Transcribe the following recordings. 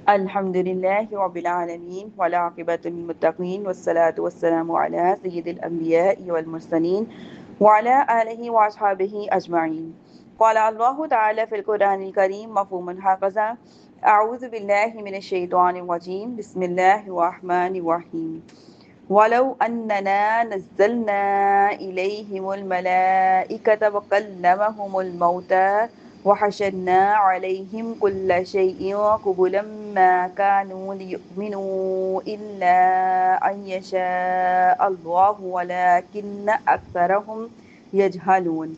الحمد لله رب العالمين والعاقبة للمتقين والصلاة والسلام على سيد الأنبياء والمرسلين وعلى آله وأصحابه أجمعين. قال الله تعالى في القرآن الكريم مفهوما هكذا: أعوذ بالله من الشيطان الرجيم بسم الله الرحمن الرحيم. ولو أننا نزلنا إليهم الملائكة وكلمهم الموتى وحشرنا عليهم كل شيء قبلا ما كانوا ليؤمنوا إلا أن يشاء الله ولكن أكثرهم يجهلون.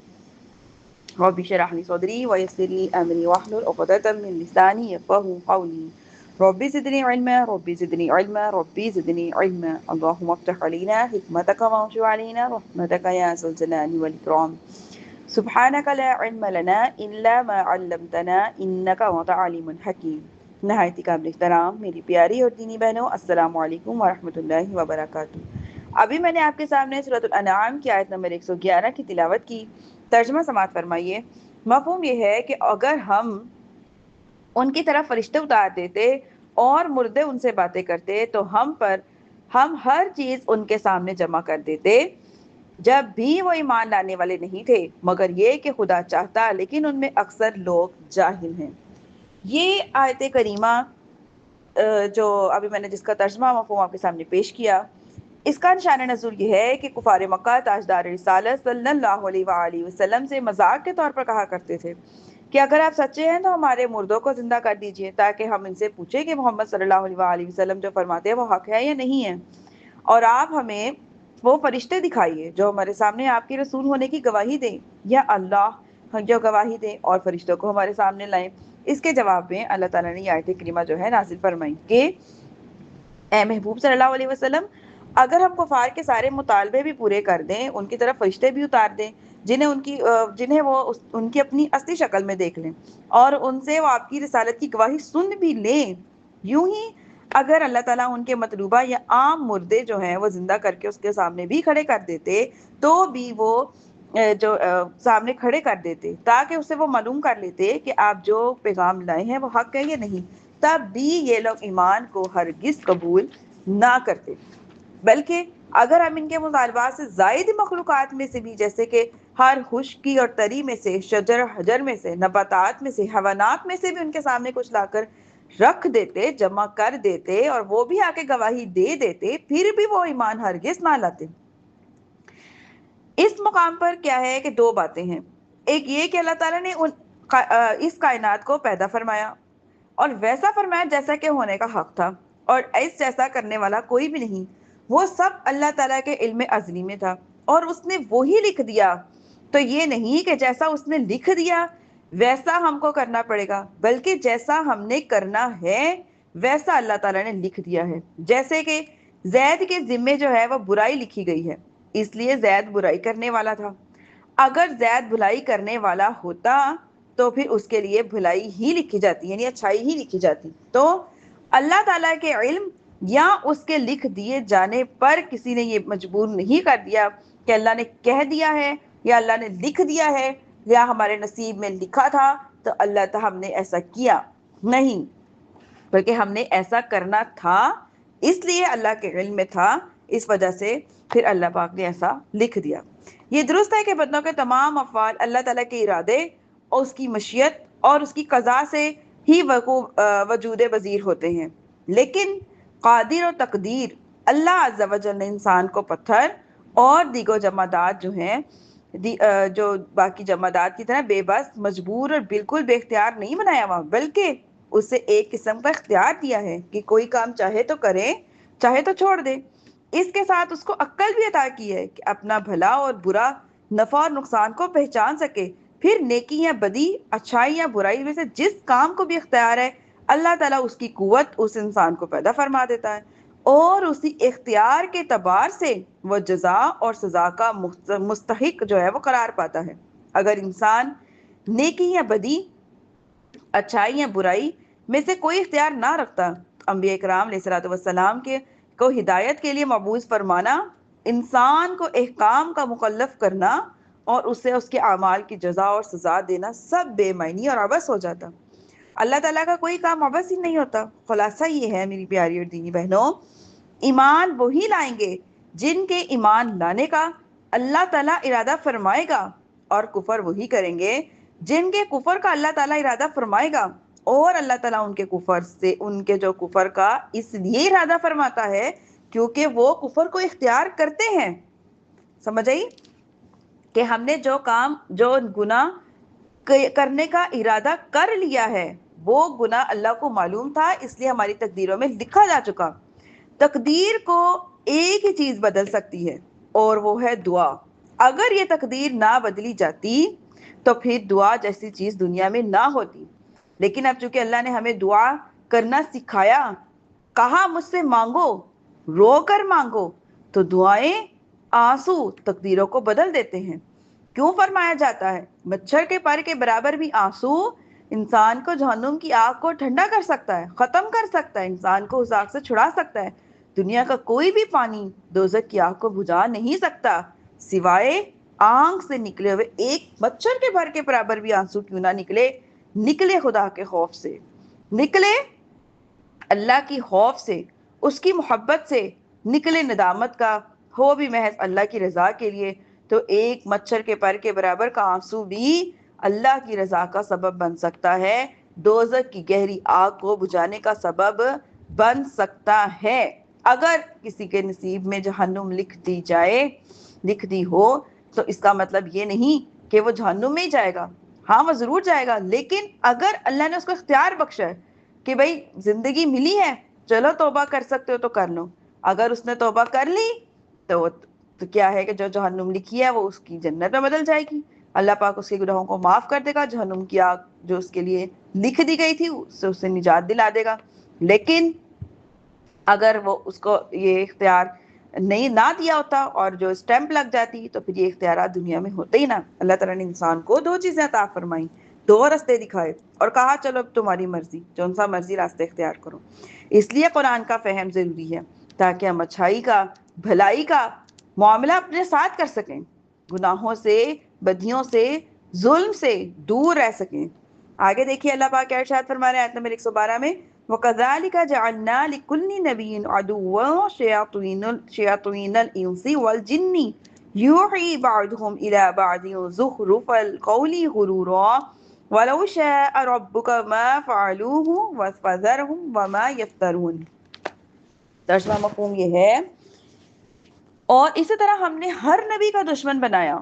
رب اشرح لي صدري ويسر لي أمري واحلل عقدة من لساني يفقهوا قولي. ربي زدني علما ربي زدني علما ربي زدني علما. اللهم افتح علينا حكمتك وانشر علينا رحمتك يا ذا الجلال والإكرام. سبحانك لا علم لنا إلا ما علمتنا إنك أنت عليم حكيم. نہایت قابل احترام میری پیاری اور دینی بہنوں، السلام علیکم ورحمۃ اللہ وبرکاتہ۔ ابھی میں نے آپ کے سامنے سورۃ الانعام کی آیت نمبر 111 کی تلاوت کی۔ ترجمہ سماعت فرمائیے۔ مفہوم یہ ہے کہ اگر ہم ان کی طرف فرشتے اتار دیتے اور مردے ان سے باتیں کرتے تو ہم ہر چیز ان کے سامنے جمع کر دیتے، جب بھی وہ ایمان لانے والے نہیں تھے، مگر یہ کہ خدا چاہتا، لیکن ان میں اکثر لوگ جاہل ہیں۔ یہ آیت کریمہ جو ابھی میں نے جس کا ترجمہ مفہوم آپ کے سامنے پیش کیا، اس کا نشان نزول یہ ہے کہ کفار مکہ تاجدار رسالت صلی اللہ علیہ وآلہ وسلم سے مذاق کے طور پر کہا کرتے تھے کہ اگر آپ سچے ہیں تو ہمارے مردوں کو زندہ کر دیجئے تاکہ ہم ان سے پوچھیں کہ محمد صلی اللہ علیہ وآلہ وسلم جو فرماتے ہیں وہ حق ہے یا نہیں ہے، اور آپ ہمیں وہ فرشتے دکھائیے جو ہمارے سامنے آپ کے رسول ہونے کی گواہی دیں، یا اللہ جو گواہی دیں اور فرشتوں کو ہمارے سامنے لائیں۔ اس کے جواب میں اللہ تعالیٰ نے یہ آیت کریمہ جو ہے نازل فرمائی کہ اے محبوب صلی اللہ علیہ وسلم، اگر ہم کفار کے سارے مطالبے بھی پورے کر دیں، ان کی طرف فرشتے بھی اتار دیں جنہیں وہ ان کی اپنی اصلی شکل میں دیکھ لیں، اور ان سے وہ آپ کی رسالت کی گواہی سن بھی لیں، یوں ہی اگر اللہ تعالیٰ ان کے مطلوبہ یا عام مردے جو ہیں وہ زندہ کر کے اس کے سامنے بھی کھڑے کر دیتے تو بھی وہ جو سامنے کھڑے کر دیتے تاکہ اسے وہ معلوم کر لیتے کہ آپ جو پیغام لائے ہیں وہ حق ہے یا نہیں، تب بھی یہ لوگ ایمان کو ہرگز قبول نہ کرتے، بلکہ اگر ہم ان کے مطالبات سے زائد مخلوقات میں سے بھی، جیسے کہ ہر خشکی اور تری میں سے، شجر حجر میں سے، نباتات میں سے، حیوانات میں سے بھی ان کے سامنے کچھ لا کر رکھ دیتے، جمع کر دیتے، اور وہ بھی آ کے گواہی دے دیتے، پھر بھی وہ ایمان ہرگز نہ لاتے۔ اس مقام پر کیا ہے کہ دو باتیں ہیں، ایک یہ کہ اللہ تعالیٰ نے اس کائنات کو پیدا فرمایا اور ویسا فرمایا جیسا کہ ہونے کا حق تھا، اور اس جیسا کرنے والا کوئی بھی نہیں، وہ سب اللہ تعالیٰ کے علم ازلی میں تھا اور اس نے وہی لکھ دیا۔ تو یہ نہیں کہ جیسا اس نے لکھ دیا ویسا ہم کو کرنا پڑے گا، بلکہ جیسا ہم نے کرنا ہے ویسا اللہ تعالیٰ نے لکھ دیا ہے۔ جیسے کہ زید کے ذمے جو ہے وہ برائی لکھی گئی ہے، اس لیے زید برائی کرنے والا تھا۔ اگر زید بھلائی کرنے والا ہوتا تو پھر اس کے لیے بھلائی ہی لکھی جاتی، یعنی اچھائی ہی لکھی جاتی۔ تو اللہ تعالیٰ کے علم یا اس کے لکھ دیے جانے پر کسی نے یہ مجبور نہیں کر دیا کہ اللہ نے کہہ دیا ہے یا اللہ نے لکھ دیا ہے یا ہمارے نصیب میں لکھا تھا تو اللہ تعالیٰ ہم نے ایسا کیا، نہیں، بلکہ ہم نے ایسا کرنا تھا، اس لیے اللہ کے علم میں تھا، اس وجہ سے پھر اللہ پاک نے ایسا لکھ دیا۔ یہ درست ہے کہ بندوں کے تمام افعال اللہ تعالیٰ کے ارادے اور اس کی مشیت اور اس کی قضا سے ہی وجود پذیر ہوتے ہیں، لیکن قادر و تقدیر اللہ عز و جل نے انسان کو پتھر اور دیگر جمادات جو ہیں جو باقی جمادات کی طرح بے بس، مجبور اور بالکل بے اختیار نہیں بنایا ہوا، بلکہ اسے ایک قسم کا اختیار دیا ہے کہ کوئی کام چاہے تو کرے، چاہے تو چھوڑ دے۔ اس کے ساتھ اس کو عقل بھی عطا کی ہے کہ اپنا بھلا اور برا، نفع اور نقصان کو پہچان سکے، پھر نیکی یا بدی، اچھائی یا برائی میں سے جس کام کو بھی اختیار ہے اللہ تعالیٰ اس کی قوت اس انسان کو پیدا فرما دیتا ہے، اور اسی اختیار کے اعتبار سے وہ جزا اور سزا کا مستحق جو ہے وہ قرار پاتا ہے۔ اگر انسان نیکی یا بدی، اچھائی یا برائی میں سے کوئی اختیار نہ رکھتا تو انبیاء کرام علیہ الصلوۃ والسلام کو ہدایت کے لیے مبعوث فرمانا، انسان کو احکام کا مکلف کرنا اور اسے اس کے اعمال کی جزا اور سزا دینا سب بے معنی اور عبث ہو جاتا۔ اللہ تعالیٰ کا کوئی کام عبث ہی نہیں ہوتا۔ خلاصہ یہ ہے میری پیاری اور دینی بہنوں، ایمان وہی لائیں گے جن کے ایمان لانے کا اللہ تعالیٰ ارادہ فرمائے گا، اور کفر وہی کریں گے جن کے کفر کا اللہ تعالیٰ ارادہ فرمائے گا، اور اللہ تعالیٰ ان کے کفر سے، ان کے جو کفر کا اس لیے ارادہ فرماتا ہے کیونکہ وہ کفر کو اختیار کرتے ہیں۔ سمجھ آئی کہ ہم نے جو کام، جو گناہ کرنے کا ارادہ کر لیا ہے، وہ گناہ اللہ کو معلوم تھا، اس لیے ہماری تقدیروں میں لکھا جا چکا۔ تقدیر کو ایک ہی چیز بدل سکتی ہے اور وہ ہے دعا۔ اگر یہ تقدیر نہ بدلی جاتی تو پھر دعا جیسی چیز دنیا میں نہ ہوتی، لیکن اب چونکہ اللہ نے ہمیں دعا کرنا سکھایا، کہا مجھ سے مانگو، رو کر مانگو، تو دعائیں آنسو تقدیروں کو بدل دیتے ہیں۔ کیوں فرمایا جاتا ہے مچھر کے پر کے برابر بھی آنسو انسان کو جہنم کی آگ کو ٹھنڈا کر سکتا ہے، ختم کر سکتا ہے، انسان کو اس آگ سے چھڑا سکتا ہے۔ دنیا کا کوئی بھی پانی دوزخ کی آگ کو بجھا نہیں سکتا، سوائے آنکھ سے نکلے ہوئے ایک مچھر کے بھر کے برابر بھی آنسو کیوں نہ نکلے، نکلے خدا کے خوف سے، نکلے اللہ کی خوف سے، اس کی محبت سے، نکلے ندامت کا، ہو بھی محض اللہ کی رضا کے لیے، تو ایک مچھر کے پر کے برابر کا آنسو بھی اللہ کی رضا کا سبب بن سکتا ہے، دوزخ کی گہری آگ کو بجھانے کا سبب بن سکتا ہے۔ اگر کسی کے نصیب میں جہنم لکھ دی جائے، لکھ دی ہو، تو اس کا مطلب یہ نہیں کہ وہ جہنم میں ہی جائے گا، ہاں وہ ضرور جائے گا، لیکن اگر اللہ نے اس کو اختیار بخشا ہے کہ بھائی زندگی ملی ہے، چلو توبہ کر سکتے ہو تو کر لو، اگر اس نے توبہ کر لی تو کیا ہے کہ جو جہنم لکھی ہے وہ اس کی جنت میں بدل جائے گی، اللہ پاک اس کے گناہوں کو معاف کر دے گا، جہنم کی آگ جو اس کے لیے لکھ دی گئی تھی اس سے اسے نجات دلا دے گا۔ لیکن اگر وہ اس کو یہ اختیار نہیں نہ دیا ہوتا اور جو اسٹیمپ لگ جاتی تو پھر یہ اختیارات دنیا میں ہوتے ہی نا۔ اللہ تعالیٰ نے انسان کو دو چیزیں عطا فرمائیں، دو راستے دکھائے اور کہا چلو اب تمہاری مرضی، جون سا مرضی راستے اختیار کرو۔ اس لیے قرآن کا فہم ضروری ہے تاکہ ہم اچھائی کا، بھلائی کا معاملہ اپنے ساتھ کر سکیں، گناہوں سے، بدیوں سے، ظلم سے دور رہ سکیں۔ آگے دیکھیے اللہ پاک کیا ارشاد فرما رہے ہیں آیت نمبر 112 میں، وَكَذَلِكَ جَعَلْنَا لِكُلِّ نَبِيٍّ عَدُوًّا شَيَاطِينَ الْإِنسِ وَالْجِنِّ يُوحِي بَعْضُهُمْ إِلَى بَعْضٍ زُخْرُفَ الْقَوْلِ غُرُورًا وَلَوْ شَاءَ رَبُّكَ مَا فَعَلُوهُ فَذَرْهُمْ وَمَا يَفْتَرُونَ۔ ترجمہ مفہوم یہ ہے، اور اسی طرح ہم نے ہر نبی کا دشمن بنایا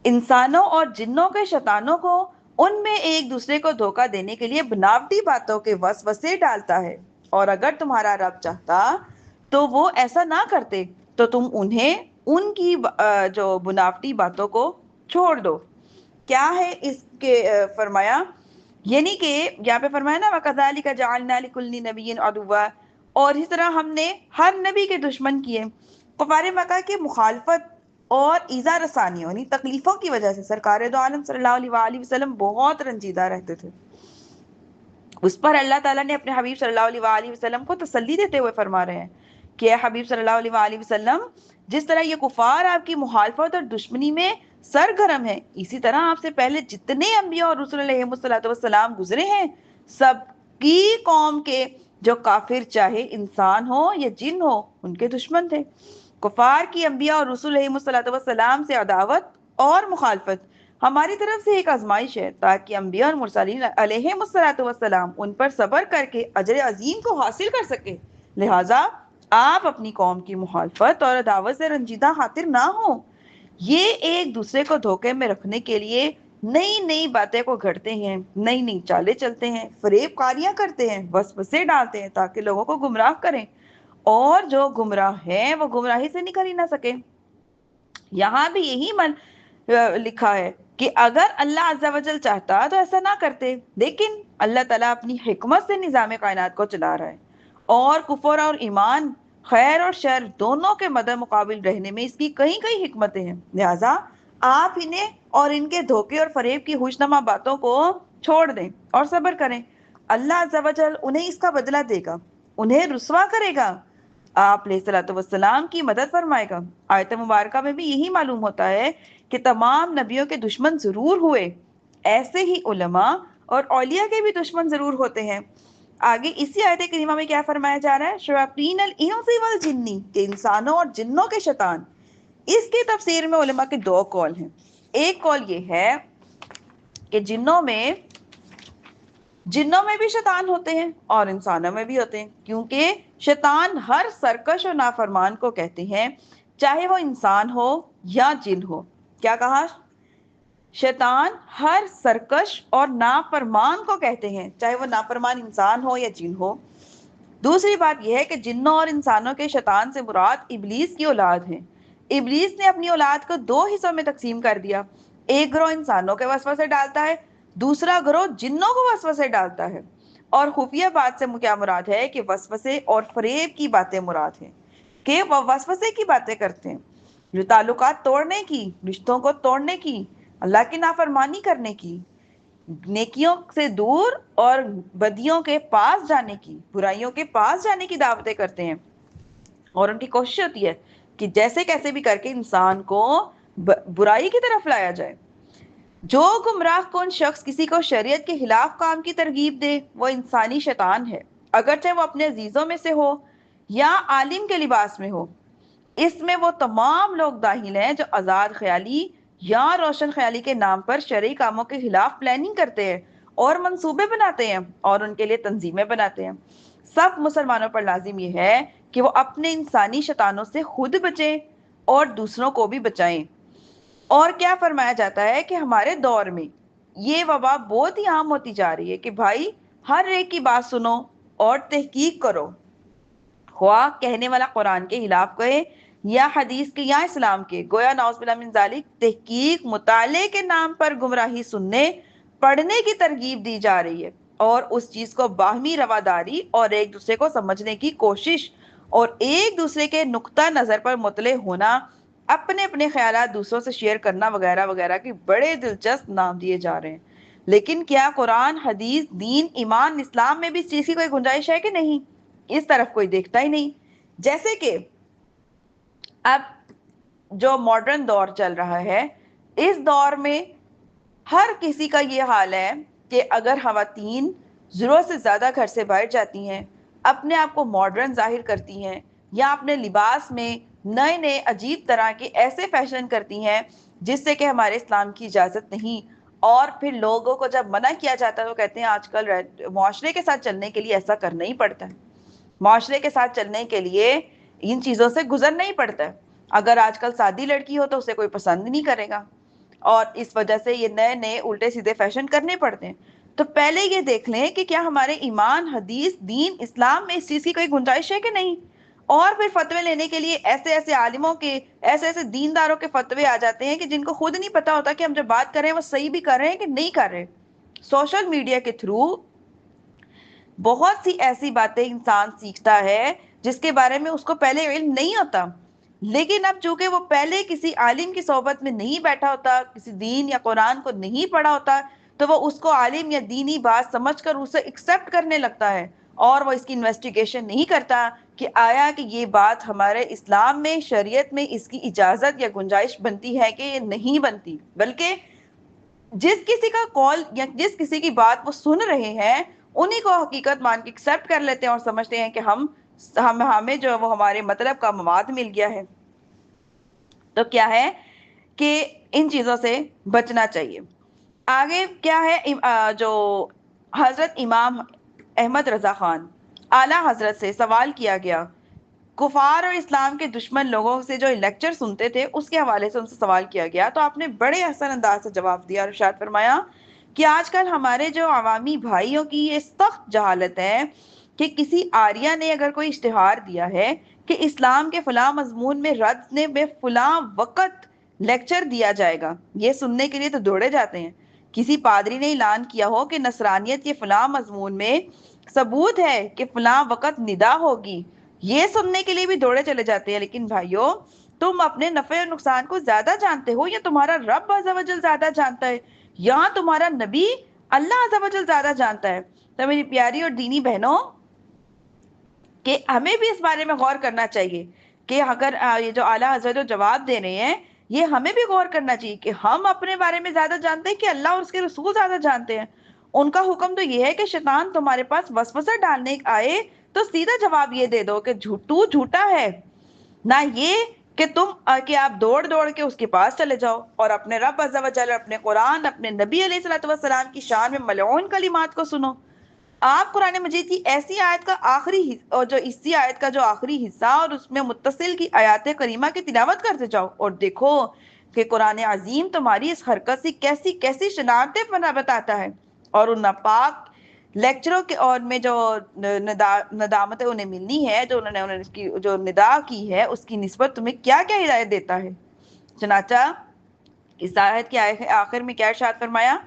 انسانوں اور جنوں کے شیطانوں کو، ان میں ایک دوسرے کو دھوکہ دینے کے لیے بناوٹی باتوں کے وسوسے ڈالتا ہے، اور اگر تمہارا رب چاہتا تو وہ ایسا نہ کرتے، تو تم انہیں ان کی جو بناوٹی باتوں کو چھوڑ دو۔ کیا ہے اس کے فرمایا، یعنی کہ یہاں پہ فرمایا نا وَكَذَلِكَ جَعَلْنَا لِكُلِّ نَبِيٍّ عَدُوًّا، اور اس طرح ہم نے ہر نبی کے دشمن کیے کفار مکہ کی مخالفت اور ایذا رسانیوں یعنی تکلیفوں کی وجہ سے۔ سرکار دو عالم صلی اللہ علیہ وآلہ وسلم بہت رنجیدہ رہتے تھے، اس پر اللہ تعالیٰ نے اپنے حبیب صلی اللہ علیہ وآلہ وسلم کو تسلی دیتے ہوئے فرما رہے ہیں کہ اے حبیب صلی اللہ علیہ وآلہ وسلم، جس طرح یہ کفار آپ کی مخالفت اور دشمنی میں سرگرم ہے، اسی طرح آپ سے پہلے جتنے انبیاء اور رسول علیہ السلام گزرے ہیں، سب کی قوم کے جو کافر چاہے انسان ہو یا جن ہو ان کے دشمن تھے۔ کفار کی انبیاء اور رسول علیہ السلام سے عداوت اور مخالفت ہماری طرف سے ایک آزمائش ہے، تاکہ انبیاء اور مرسلین علیہ السلام ان پر صبر کر کے اجر عظیم کو حاصل کر سکے۔ لہٰذا آپ اپنی قوم کی مخالفت اور عداوت سے رنجیدہ خاطر نہ ہوں۔ یہ ایک دوسرے کو دھوکے میں رکھنے کے لیے نئی نئی باتیں کو گھڑتے ہیں، نئی نئی چالیں چلتے ہیں، فریب کاریاں کرتے ہیں، وسوسے ڈالتے ہیں تاکہ لوگوں کو گمراہ کریں، اور جو گمراہ ہیں وہ گمراہی سے نکل ہی نہ سکے۔ یہاں بھی یہی لکھا ہے کہ اگر اللہ عز و جل چاہتا تو ایسا نہ کرتے، لیکن اللہ تعالیٰ اپنی حکمت سے نظام کائنات کو چلا رہا ہے، اور کفر اور ایمان، خیر اور شر دونوں کے مد مقابل رہنے میں اس کی کئی کئی حکمتیں ہیں۔ لہٰذا آپ انہیں اور ان کے دھوکے اور فریب کی ہوشنما باتوں کو چھوڑ دیں اور صبر کریں، اللہ عز و جل انہیں اس کا بدلہ دے گا، انہیں رسوا کرے گا، آپ علیہ الصلوۃ والسلام کی مدد فرمائے گا۔ آیت مبارکہ میں بھی یہی معلوم ہوتا ہے کہ تمام نبیوں کے دشمن ضرور ہوئے، ایسے ہی علماء اور اولیاء کے بھی دشمن ضرور ہوتے ہیں۔ آگے اسی آیت کریمہ میں کیا فرمایا جا رہا ہے؟ شیاطین الانس والجن، کہ انسانوں اور جنوں کے شیطان۔ اس کی تفسیر میں علماء کے دو قول ہیں۔ ایک قول یہ ہے کہ جنوں میں بھی شیطان ہوتے ہیں اور انسانوں میں بھی ہوتے ہیں، کیونکہ شیطان ہر سرکش و نافرمان کو کہتے ہیں، چاہے وہ انسان ہو یا جن ہو۔ کیا کہا؟ شیطان ہر سرکش اور نافرمان کو کہتے ہیں، چاہے وہ نافرمان انسان ہو یا جن ہو۔ دوسری بات یہ ہے کہ جنوں اور انسانوں کے شیطان سے مراد ابلیس کی اولاد ہے۔ ابلیس نے اپنی اولاد کو دو حصوں میں تقسیم کر دیا، ایک گروہ انسانوں کے وسوسے ڈالتا ہے، دوسرا گروہ جنوں کو وسوسے ڈالتا ہے۔ اور خفیہ بات سے کیا مراد ہے کہ وسوسے اور فریب کی باتیں مراد ہیں، کہ وہ وسوسے کی باتیں کرتے ہیں، جو تعلقات توڑنے کی، رشتوں کو توڑنے کی، اللہ کی نافرمانی کرنے کی، نیکیوں سے دور اور بدیوں کے پاس جانے کی، برائیوں کے پاس جانے کی دعوتیں کرتے ہیں۔ اور ان کی کوشش ہوتی ہے کہ جیسے کیسے بھی کر کے انسان کو برائی کی طرف لایا جائے۔ جو گمراہ کن شخص کسی کو شریعت کے خلاف کام کی ترغیب دے، وہ انسانی شیطان ہے، اگرچہ وہ اپنے عزیزوں میں سے ہو یا عالم کے لباس میں ہو۔ اس میں وہ تمام لوگ داخل ہیں جو آزاد خیالی یا روشن خیالی کے نام پر شرعی کاموں کے خلاف پلاننگ کرتے ہیں اور منصوبے بناتے ہیں اور ان کے لیے تنظیمیں بناتے ہیں۔ سب مسلمانوں پر لازم یہ ہے کہ وہ اپنے انسانی شیطانوں سے خود بچیں اور دوسروں کو بھی بچائیں۔ اور کیا فرمایا جاتا ہے کہ ہمارے دور میں یہ وبا بہت ہی عام ہوتی جا رہی ہے کہ بھائی ہر ایک کی بات سنو اور تحقیق کرو، خواہ کہنے والا قرآن کے خلاف کہے یا حدیث کے یا اسلام کے، گویا نعوذ باللہ من ذالک تحقیق مطالعے کے نام پر گمراہی سننے پڑھنے کی ترغیب دی جا رہی ہے، اور اس چیز کو باہمی رواداری اور ایک دوسرے کو سمجھنے کی کوشش اور ایک دوسرے کے نقطہ نظر پر مطلع ہونا، اپنے اپنے خیالات دوسروں سے شیئر کرنا وغیرہ وغیرہ کے بڑے دلچسپ نام دیے جا رہے ہیں۔ لیکن کیا قرآن، حدیث، دین، ایمان، اسلام میں بھی اس چیز کی کوئی گنجائش ہے کہ نہیں؟ اس طرف کوئی دیکھتا ہی نہیں۔ جیسے کہ اب جو ماڈرن دور چل رہا ہے، اس دور میں ہر کسی کا یہ حال ہے کہ اگر خواتین ضرورت سے زیادہ گھر سے باہر جاتی ہیں، اپنے آپ کو ماڈرن ظاہر کرتی ہیں یا اپنے لباس میں نئے نئے عجیب طرح کے ایسے فیشن کرتی ہیں جس سے کہ ہمارے اسلام کی اجازت نہیں، اور پھر لوگوں کو جب منع کیا جاتا ہے تو کہتے ہیں آج کل معاشرے کے ساتھ چلنے کے لیے ایسا کرنا ہی پڑتا ہے، معاشرے کے ساتھ چلنے کے لیے ان چیزوں سے گزرنا ہی پڑتا ہے۔ اگر آج کل سادی لڑکی ہو تو اسے کوئی پسند نہیں کرے گا، اور اس وجہ سے یہ نئے نئے الٹے سیدھے فیشن کرنے پڑتے ہیں۔ تو پہلے یہ دیکھ لیں کہ کیا ہمارے ایمان، حدیث، دین، اسلام میں اس چیز کی کوئی گنجائش ہے کہ نہیں، اور پھر فتوے لینے کے لیے ایسے ایسے عالموں کے، ایسے ایسے دینداروں کے فتوے آ جاتے ہیں کہ جن کو خود نہیں پتا ہوتا کہ ہم جب بات کر رہے ہیں وہ صحیح بھی کر رہے ہیں کہ نہیں کر رہے۔ سوشل میڈیا کے تھرو بہت سی ایسی باتیں انسان سیکھتا ہے جس کے بارے میں اس کو پہلے علم نہیں ہوتا، لیکن اب چونکہ وہ پہلے کسی عالم کی صحبت میں نہیں بیٹھا ہوتا، کسی دین یا قرآن کو نہیں پڑھا ہوتا، تو وہ اس کو عالم یا دینی بات سمجھ کر اسے ایکسیپٹ کرنے لگتا ہے، اور وہ اس کی انویسٹیگیشن نہیں کرتا کہ آیا کہ یہ بات ہمارے اسلام میں، شریعت میں اس کی اجازت یا گنجائش بنتی ہے کہ یہ نہیں بنتی، بلکہ جس کسی کا قول یا جس کسی کی بات وہ سن رہے ہیں انہی کو حقیقت مان کے ایکسیپٹ کر لیتے ہیں اور سمجھتے ہیں کہ ہمیں جو وہ ہمارے مطلب کا مواد مل گیا ہے۔ تو کیا ہے کہ ان چیزوں سے بچنا چاہیے۔ آگے کیا ہے، جو حضرت امام احمد رضا خان اعلیٰ حضرت سے سوال کیا گیا، کفار اور اسلام کے دشمن لوگوں سے جو لیکچر سنتے تھے اس کے حوالے سے ان سے سوال کیا گیا، تو آپ نے بڑے احسن انداز سے جواب دیا اور ارشاد فرمایا کہ آج کل ہمارے جو عوامی بھائیوں کی یہ سخت جہالت ہے کہ کسی آریہ نے اگر کوئی اشتہار دیا ہے کہ اسلام کے فلاں مضمون میں رد نے میں فلاں وقت لیکچر دیا جائے گا، یہ سننے کے لیے تو دوڑے جاتے ہیں۔ کسی پادری نے اعلان کیا ہو کہ نصرانیت کے فلاں مضمون میں ثبوت ہے کہ فلاں وقت ندا ہوگی، یہ سننے کے لیے بھی دوڑے چلے جاتے ہیں۔ لیکن بھائیو، تم اپنے نفع اور نقصان کو زیادہ جانتے ہو یا تمہارا رب عز و جل زیادہ جانتا ہے، یا تمہارا نبی اللہ عز و جل زیادہ جانتا ہے؟ تو میری پیاری اور دینی بہنوں، کہ ہمیں بھی اس بارے میں غور کرنا چاہیے کہ اگر یہ جو اعلیٰ حضرت جو جواب دے رہے ہیں یہ ہمیں بھی غور کرنا چاہیے کہ ہم اپنے بارے میں زیادہ جانتے ہیں کہ اللہ اور اس کے رسول زیادہ جانتے ہیں۔ ان کا حکم تو یہ ہے کہ شیطان تمہارے پاس وسوسہ ڈالنے آئے تو سیدھا جواب یہ دے دو کہ تو جھوٹا ہے، نہ یہ کہ آپ دوڑ دوڑ کے اس کے پاس چلے جاؤ اور اپنے رب عز و جل، اپنے قرآن، اپنے نبی علیہ الصلوۃ والسلام کی شان میں ملعون کلمات کو سنو۔ آپ قرآن مجید کی ایسی آیت کا اور جو اسی آیت کا جو آخری حصہ اور اس میں متصل کی آیات کریمہ کی تلاوت کرتے جاؤ اور دیکھو کہ قرآن عظیم تمہاری اس حرکت سے کیسی کیسی شناختیں بتاتا ہے، اور ان ناپاک لیکچروں کے اور میں جو ندامتیں انہیں ملنی ہے، جو انہوں نے اس کی جو ندا کی ہے، اس کی نسبت تمہیں کیا کیا ہدایت دیتا ہے۔ چنانچہ اس آیت کے آخر میں کیا ارشاد فرمایا؟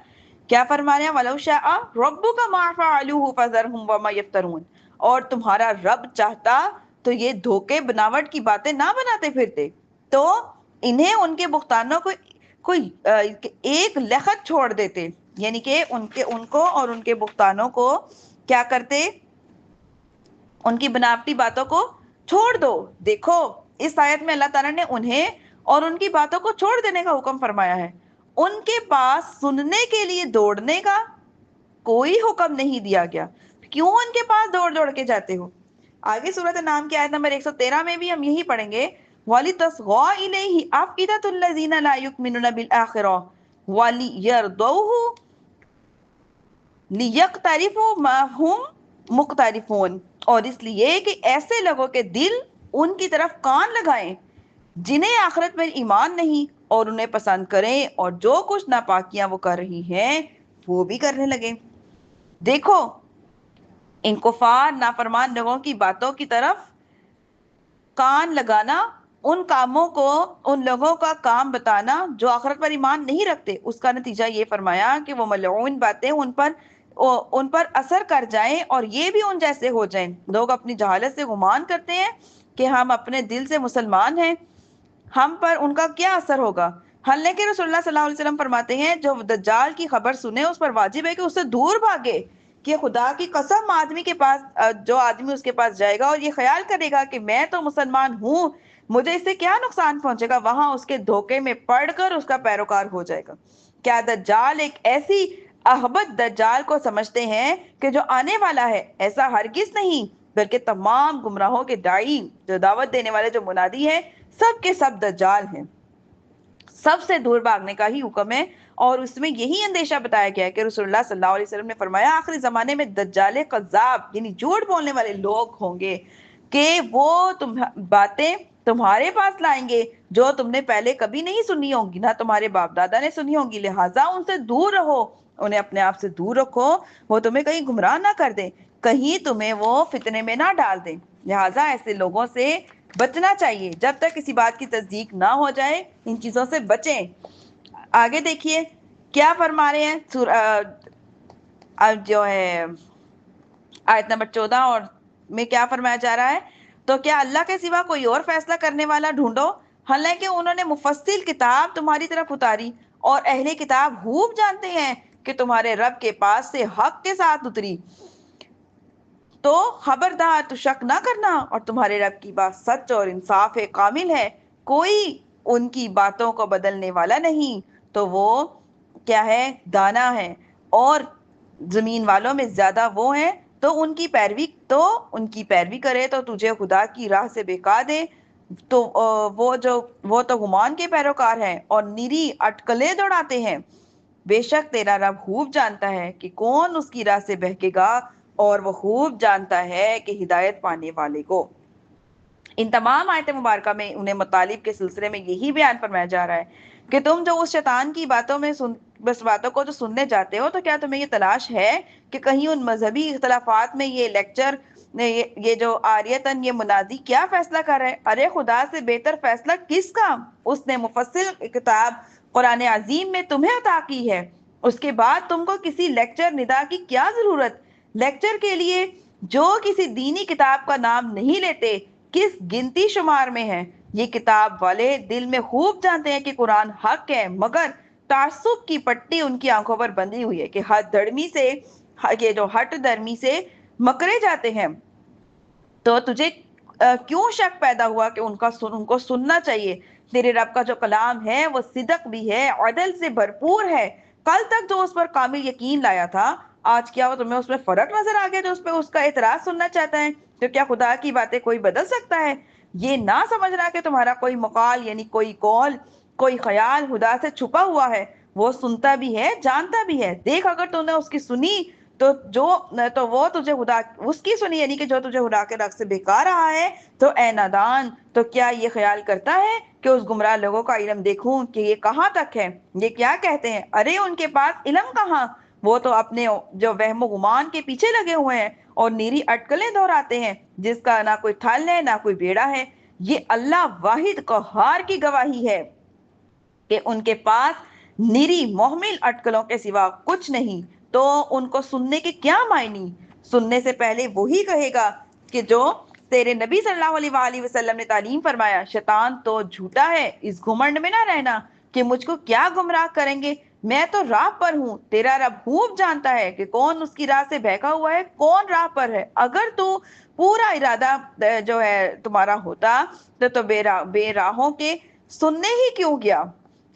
کیا فرمایا؟ وَلَوْ شَاءَ رَبُّكَ مَا فَعَلُوهُ فَذَرْهُمْ وَمَا يَفْتَرُونَ، اور تمہارا رب چاہتا تو یہ دھوکے بناوٹ کی باتیں نہ بناتے پھرتے، تو انہیں ان کے بہتانوں کو کوئی ایک لخت چھوڑ دیتے، یعنی کہ ان کو اور ان کے بہتانوں کو کیا کرتے؟ ان کی بناوٹی باتوں کو چھوڑ دو۔ دیکھو اس آیت میں اللہ تعالیٰ نے انہیں اور ان کی باتوں کو چھوڑ دینے کا حکم فرمایا ہے، ان کے پاس سننے کے لیے دوڑنے کا کوئی حکم نہیں دیا گیا۔ کیوں ان کے پاس دوڑ دوڑ کے جاتے ہو؟ آگے سورۃ انعام کی آیت نمبر 113 میں بھی ہم یہی پڑھیں گے، وَلِتَصْغَىٰ إِلَيْهِ أَفْئِدَةُ الَّذِينَ لَا يُؤْمِنُونَ بِالْآخِرَةِ وَلِيَرْضَوْهُ لِيَقْتَرِفُوا مَا هُمْ مُقْتَرِفُونَ، اور اس لیے کہ ایسے لوگوں کے دل ان کی طرف کان لگائیں جنہیں آخرت میں ایمان نہیں، اور انہیں پسند کریں اور جو کچھ ناپاکیاں وہ کر رہی ہیں وہ بھی کرنے لگیں۔ دیکھو ان کفار نافرمان لوگوں کی باتوں کی طرف کان لگانا، ان کاموں کو، ان لوگوں کا کام بتانا جو آخرت پر ایمان نہیں رکھتے، اس کا نتیجہ یہ فرمایا کہ وہ ملعون باتیں ان پر اثر کر جائیں اور یہ بھی ان جیسے ہو جائیں۔ لوگ اپنی جہالت سے گمان کرتے ہیں کہ ہم اپنے دل سے مسلمان ہیں، ہم پر ان کا کیا اثر ہوگا؟ حالانکہ رسول اللہ صلی اللہ علیہ وسلم فرماتے ہیں جو دجال کی خبر سنے اس پر واجب ہے کہ اس سے دور بھاگے، کہ خدا کی قسم آدمی کے پاس، جو آدمی اس کے پاس جائے گا اور یہ خیال کرے گا کہ میں تو مسلمان ہوں، مجھے اس سے کیا نقصان پہنچے گا، وہاں اس کے دھوکے میں پڑ کر اس کا پیروکار ہو جائے گا۔ کیا دجال ایک ایسی احبت دجال کو سمجھتے ہیں کہ جو آنے والا ہے؟ ایسا ہرگز نہیں، بلکہ تمام گمراہوں کے داعی، جو دعوت دینے والے، جو منادی ہیں، سب کے سب دجال ہیں۔ سب سے دور بھاگنے کا ہی حکم ہے، اور اس میں یہی اندیشہ بتایا گیا ہے کہ رسول اللہ صلی اللہ علیہ وسلم نے فرمایا آخری زمانے میں دجال کذاب یعنی جھوٹ بولنے والے لوگ ہوں گے کہ وہ باتیں تمہارے پاس لائیں گے جو تم نے پہلے کبھی نہیں سنی ہوں گی، نہ تمہارے باپ دادا نے سنی ہوں گی، لہٰذا ان سے دور رہو، انہیں اپنے آپ سے دور رکھو، وہ تمہیں کہیں گمراہ نہ کر دیں، کہیں تمہیں وہ فتنے میں نہ ڈال دیں۔ لہٰذا ایسے لوگوں سے بچنا چاہیے، جب تک کسی بات کی تصدیق نہ ہو جائے ان چیزوں سے بچیں۔ آگے دیکھیے کیا فرما رہے ہیں جو ہے آیت نمبر 14 اور میں کیا فرمایا جا رہا ہے؟ تو کیا اللہ کے سوا کوئی اور فیصلہ کرنے والا ڈھونڈو، حالانکہ انہوں نے مفصل کتاب تمہاری طرف اتاری اور اہل کتاب خوب جانتے ہیں کہ تمہارے رب کے پاس سے حق کے ساتھ اتری، تو خبردار تو شک نہ کرنا، اور تمہارے رب کی بات سچ اور انصاف کامل ہے، کوئی ان کی باتوں کو بدلنے والا نہیں، تو وہ کیا ہے؟ دانا ہے، اور زمین والوں میں زیادہ وہ ہیں تو ان کی پیروی کرے تو تجھے خدا کی راہ سے بہکا دے، تو وہ تو گمان کے پیروکار ہیں اور نری اٹکلیں دوڑاتے ہیں۔ بے شک تیرا رب خوب جانتا ہے کہ کون اس کی راہ سے بہکے گا، اور وہ خوب جانتا ہے کہ ہدایت پانے والے کو۔ ان تمام آیت مبارکہ میں انہیں مطالب کے سلسلے میں یہی بیان فرمایا جا رہا ہے کہ تم جو اس شیطان کی باتوں کو جو سننے جاتے ہو، تو کیا تمہیں یہ تلاش ہے کہ کہیں ان مذہبی اختلافات میں یہ لیکچر، یہ جو آریتن یہ منادی کیا فیصلہ کر رہے؟ ارے خدا سے بہتر فیصلہ کس کا؟ اس نے مفصل کتاب قرآن عظیم میں تمہیں عطا کی ہے، اس کے بعد تم کو کسی لیکچر ندا کی کیا ضرورت؟ لیکچر کے لیے جو کسی دینی کتاب کا نام نہیں لیتے کس گنتی شمار میں ہیں؟ یہ کتاب والے دل میں خوب جانتے ہیں کہ قرآن حق ہے، مگر تعصب کی پٹی ان کی آنکھوں پر بندھی ہوئی ہے کہ ہٹ درمی سے مکرے جاتے ہیں۔ تو تجھے کیوں شک پیدا ہوا کہ ان کو سننا چاہیے؟ تیرے رب کا جو کلام ہے وہ صدق بھی ہے، عدل سے بھرپور ہے، کل تک جو اس پر کامل یقین لایا تھا آج کیا وہ تمہیں اس میں فرق نظر آ گیا جو اس پہ اس کا اعتراض سننا چاہتا ہے؟ تو کیا خدا کی باتیں کوئی بدل سکتا ہے؟ یہ نہ سمجھنا کہ تمہارا کوئی مقال یعنی کوئی قول، کوئی خیال خدا سے چھپا ہوا ہے، وہ سنتا بھی ہے، جانتا بھی ہے۔ دیکھ اگر تم نے اس کی سنی تو وہ تجھے خدا اس کی سنی یعنی کہ جو تجھے خدا کے رخ سے بہکا رہا ہے، تو اے نادان، تو کیا یہ خیال کرتا ہے کہ اس گمراہ لوگوں کا علم دیکھوں کہ یہ کہاں تک ہے؟ یہ کیا کہتے ہیں، ارے ان کے پاس علم کہاں، وہ تو اپنے جو وہم و گمان کے پیچھے لگے ہوئے ہیں اور نیری اٹکلیں دہراتے ہیں جس کا نہ کوئی تھل ہے نہ کوئی بیڑا ہے۔ یہ اللہ واحد قہار کی گواہی ہے کہ ان کے پاس نیری محمل اٹکلوں کے سوا کچھ نہیں، تو ان کو سننے کے کیا معنی؟ سننے سے پہلے وہی کہے گا کہ جو تیرے نبی صلی اللہ علیہ وآلہ وسلم نے تعلیم فرمایا، شیطان تو جھوٹا ہے، اس گھمنڈ میں نہ رہنا کہ مجھ کو کیا گمراہ کریں گے، میں تو راہ پر ہوں، تیرا رب خوب جانتا ہے کہ کون اس کی راہ سے بہکا ہوا ہے، کون راہ پر ہے۔ اگر تو پورا ارادہ جو ہے تمہارا ہوتا تو بے راہوں کے سننے ہی کیوں گیا؟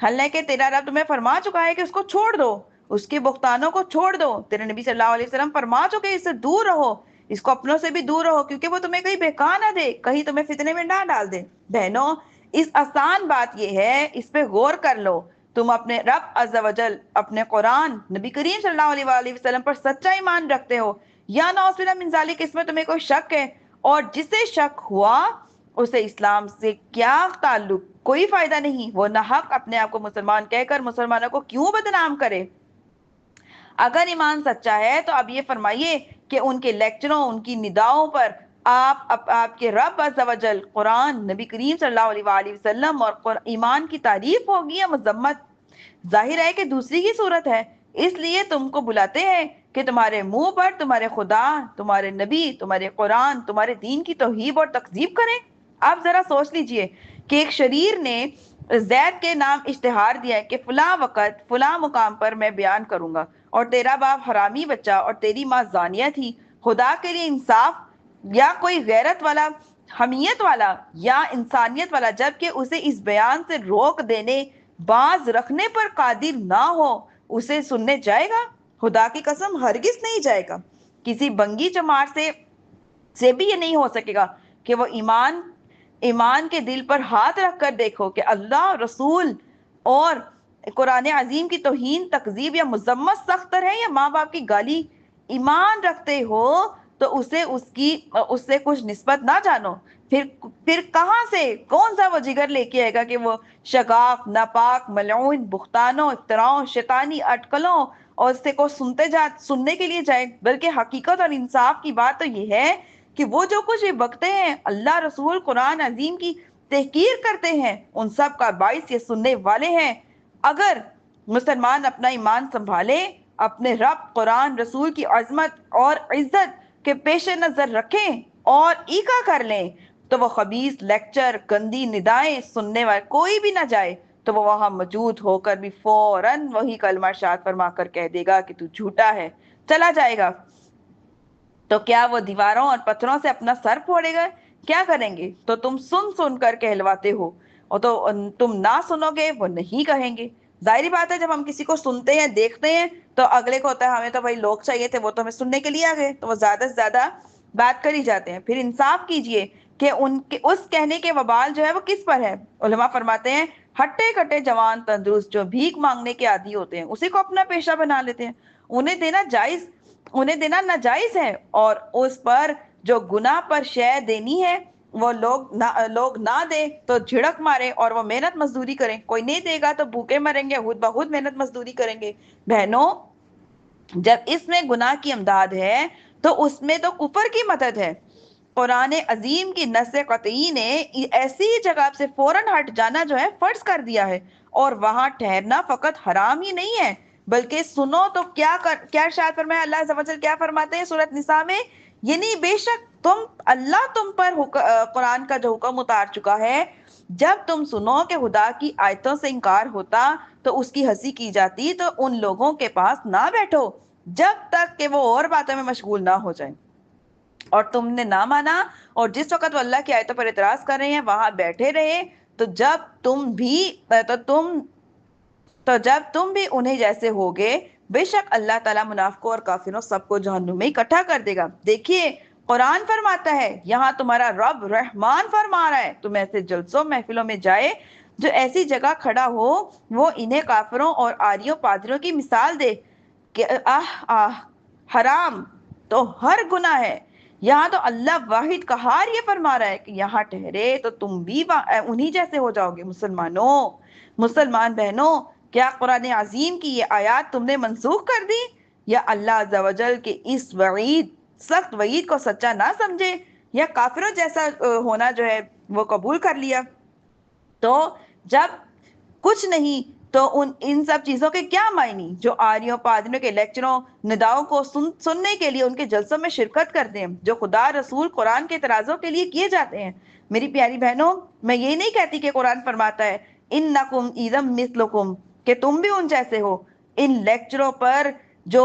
حالانکہ تیرا رب تمہیں فرما چکا ہے کہ اس کو چھوڑ دو، اس کے بہتانوں کو چھوڑ دو، تیرے نبی صلی اللہ علیہ وسلم فرما چکے اس سے دور رہو، اس کو اپنوں سے بھی دور رہو، کیونکہ وہ تمہیں کہیں بہکا نہ دے، کہیں تمہیں فتنے میں نہ ڈال دے۔ بہنوں، اس آسان بات یہ ہے، اس پہ غور کر لو، تم اپنے رب عز و جل، اپنے قرآن، نبی کریم صلی اللہ علیہ وآلہ وسلم پر سچا ایمان رکھتے ہو یا نعوذ باللہ من ذالک اس میں تمہیں کوئی شک ہے؟ اور جسے شک ہوا اسے اسلام سے کیا تعلق؟ کوئی فائدہ نہیں، وہ نہ حق اپنے آپ کو مسلمان کہہ کر مسلمانوں کو کیوں بدنام کرے؟ اگر ایمان سچا ہے تو اب یہ فرمائیے کہ ان کے لیکچروں، ان کی نداؤں پر آپ کے رب عز و جل، قرآن، نبی کریم صلی اللہ علیہ وآلہ وسلم اور ایمان کی تعریف ہوگی یا مذمت؟ ظاہر ہے کہ دوسری ہی صورت ہے، اس لیے تم کو بلاتے ہیں کہ تمہارے منہ پر تمہارے خدا، تمہارے نبی، تمہارے قرآن، تمہارے دین کی توہین اور تکذیب کریں۔ آپ ذرا سوچ لیجئے کہ ایک شریر نے زید کے نام اشتہار دیا ہے کہ فلاں وقت فلاں مقام پر میں بیان کروں گا، اور تیرا باپ حرامی بچہ اور تیری ماں زانیہ تھی، خدا کے لیے انصاف، یا کوئی غیرت والا، حمیت والا یا انسانیت والا جبکہ اسے اس بیان سے روک دینے، باز رکھنے پر قادر نہ ہو، اسے سننے جائے گا؟ خدا کی قسم ہرگز نہیں جائے گا۔ کسی بنگی چمار سے بھی یہ نہیں ہو سکے گا کہ وہ ایمان کے دل پر ہاتھ رکھ کر دیکھو کہ اللہ، رسول اور قرآن عظیم کی توہین، تکذیب یا مذمت سخت تر ہے یا ماں باپ کی گالی؟ ایمان رکھتے ہو تو اس سے کچھ نسبت نہ جانو، پھر کہاں سے کون سا وہ جگر لے کے آئے گا کہ وہ شگاف، ناپاک، ملعون، بہتانوں، افتراؤں، شیطانی اٹکلوں اور اس سے کو سننے کے لیے جائے؟ بلکہ حقیقت اور انصاف کی بات تو یہ ہے کہ وہ جو کچھ یہ بکتے ہیں، اللہ، رسول، قرآن عظیم کی تحقیر کرتے ہیں، ان سب کا باعث یہ سننے والے ہیں۔ اگر مسلمان اپنا ایمان سنبھالے، اپنے رب، قرآن، رسول کی عظمت اور عزت کے پیش نظر رکھیں اور ایکا کر لیں، تو وہ خبیث لیکچر، گندی ندائیں سننے والے کوئی بھی نہ جائے تو وہ وہاں موجود ہو کر بھی فوراً وہی کلمہ ارشاد فرما کر کہہ دے گا کہ تو جھوٹا ہے، چلا جائے گا۔ تو کیا وہ دیواروں اور پتھروں سے اپنا سر پھوڑے گا؟ کیا کریں گے؟ تو تم سن کر کہلواتے ہو، اور تو تم نہ سنو گے، وہ نہیں کہیں گے۔ ظاہری بات ہے، جب ہم کسی کو سنتے ہیں، دیکھتے ہیں، تو اگلے کو ہوتا ہے ہمیں تو بھائی لوگ چاہیے تھے، وہ تو ہمیں سننے کے لیے آ گئے، تو وہ زیادہ سے زیادہ بات کر ہی جاتے ہیں۔ پھر انصاف کیجئے کہ اس کہنے کے وبال جو ہے وہ کس پر ہے؟ علماء فرماتے ہیں ہٹے کٹے جوان تندرست جو بھیک مانگنے کے عادی ہوتے ہیں اسی کو اپنا پیشہ بنا لیتے ہیں، انہیں دینا ناجائز ہے، اور اس پر جو گناہ پر شے دینی ہے وہ لوگ نہ دے تو جھڑک مارے اور وہ محنت مزدوری کریں، کوئی نہیں دے گا تو بھوکے مریں گے، خود بخود محنت مزدوری کریں گے۔ بہنوں، جب اس میں گناہ کی امداد ہے تو اس میں تو کفر کی مدد ہے۔ قرآن عظیم کی نص قطعی نے ایسی جگہ سے فوراً ہٹ جانا جو ہے فرض کر دیا ہے، اور وہاں ٹھہرنا فقط حرام ہی نہیں ہے بلکہ سنو تو کیا ارشاد فرمایا اللہ عز و جل، کیا فرماتے ہیں سورۃ نساء میں؟ یعنی بے شک اللہ تم پر قرآن کا جو حکم اتار چکا ہے، جب تم سنو کہ خدا کی آیتوں سے انکار ہوتا تو اس کی ہنسی کی جاتی، تو ان لوگوں کے پاس نہ بیٹھو جب تک کہ وہ اور باتوں میں مشغول نہ ہو جائیں، اور تم نے نہ مانا، اور جس وقت وہ اللہ کی آیتوں پر اعتراض کر رہے ہیں وہاں بیٹھے رہے، تو جب تم بھی انہیں جیسے ہوگے بے شک اللہ تعالیٰ منافقوں اور کافروں سب کو جہنم میں اکٹھا کر دے گا۔ دیکھیے قرآن فرماتا ہے، یہاں تمہارا رب رحمان فرما رہا ہے، تم ایسے جلسوں محفلوں میں جائے جو ایسی جگہ کھڑا ہو، وہ انہیں کافروں اور آریوں پادریوں کی مثال دے کہ حرام تو ہر گناہ ہے۔ یہاں تو اللہ واحد قہار یہ فرما رہا ہے کہ یہاں ٹھہرے تو تم بھی انہی جیسے ہو جاؤ گے۔ مسلمان بہنوں، کیا قرآن عظیم کی یہ آیات تم نے منسوخ کر دی، یا اللہ عز و جل کے اس سخت وعید کو سچا نہ سمجھے، یا کافروں جیسا ہونا جو ہے وہ قبول کر لیا؟ تو جب کچھ نہیں تو ان سب چیزوں کے کیا معنی جو آریوں پادریوں کے لیکچروں نداؤں کو سننے کے لیے ان کے جلسوں میں شرکت کرتے ہیں، جو خدا رسول قرآن کے اعتراضوں کے لیے کیے جاتے ہیں۔ میری پیاری بہنوں، میں یہ نہیں کہتی کہ قرآن فرماتا ہے انکم اذم مثلکم، کہ تم بھی ان جیسے ہو۔ ان لیکچروں پر جو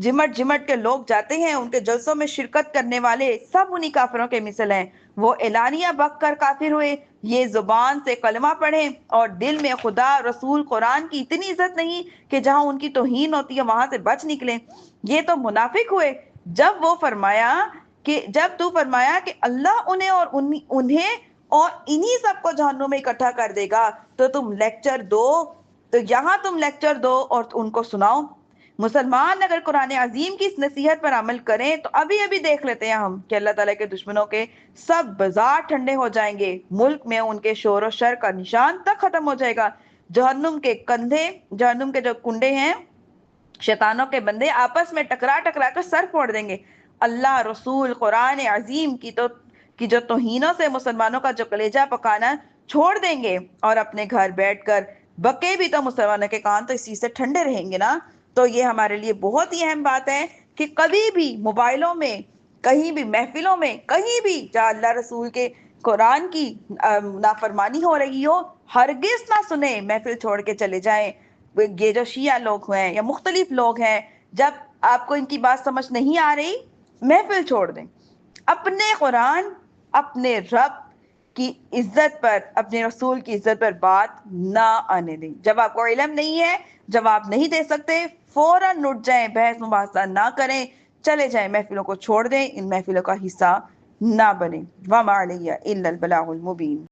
جمٹ جمٹ کے لوگ جاتے ہیں، ان کے جلسوں میں شرکت کرنے والے سب انہی کافروں کے مثل ہیں۔ وہ اعلانیہ بک کر کافر ہوئے، یہ زبان سے کلمہ پڑھیں اور دل میں خدا رسول قرآن کی اتنی عزت نہیں کہ جہاں ان کی توہین ہوتی ہے وہاں سے بچ نکلیں، یہ تو منافق ہوئے۔ جب تو فرمایا کہ اللہ انہیں اور انہی سب کو جہنم میں اکٹھا کر دے گا، تو تم لیکچر دو، تو یہاں تم لیکچر دو اور ان کو سناؤ۔ مسلمان اگر قرآن عظیم کی اس نصیحت پر عمل کریں تو ابھی دیکھ لیتے ہیں ہم کہ اللہ تعالیٰ کے دشمنوں کے سب بازار ٹھنڈے ہو جائیں گے، ملک میں ان کے شور و شر کا نشان تک ختم ہو جائے گا، جہنم کے جو کنڈے ہیں، شیطانوں کے بندے آپس میں ٹکرا کر سر پھوڑ دیں گے۔ اللہ رسول قرآن عظیم کی جو توہینوں سے مسلمانوں کا جو کلیجہ پکانا چھوڑ دیں گے اور اپنے گھر بیٹھ کر بکے بھی تو مسلمانوں کے کان تو اس چیز سے ٹھنڈے رہیں گے نا۔ تو یہ ہمارے لیے بہت ہی اہم بات ہے کہ کبھی بھی موبائلوں میں، کہیں بھی محفلوں میں، کہیں بھی جہاں اللہ رسول کے قرآن کی نافرمانی ہو رہی ہو، ہرگز نہ سنیں، محفل چھوڑ کے چلے جائیں۔ یہ جو شیعہ لوگ ہیں یا مختلف لوگ ہیں، جب آپ کو ان کی بات سمجھ نہیں آ رہی، محفل چھوڑ دیں، اپنے قرآن، اپنے رب کی عزت پر، اپنے رسول کی عزت پر بات نہ آنے دیں۔ جب آپ کو علم نہیں ہے، جواب نہیں دے سکتے، فوراً اٹھ جائیں، بحث مباحثہ نہ کریں، چلے جائیں، محفلوں کو چھوڑ دیں، ان محفلوں کا حصہ نہ بنیں۔ وَمَا عَلَيَّ إِلَّا الْبَلَاغُ الْمُبِينُ۔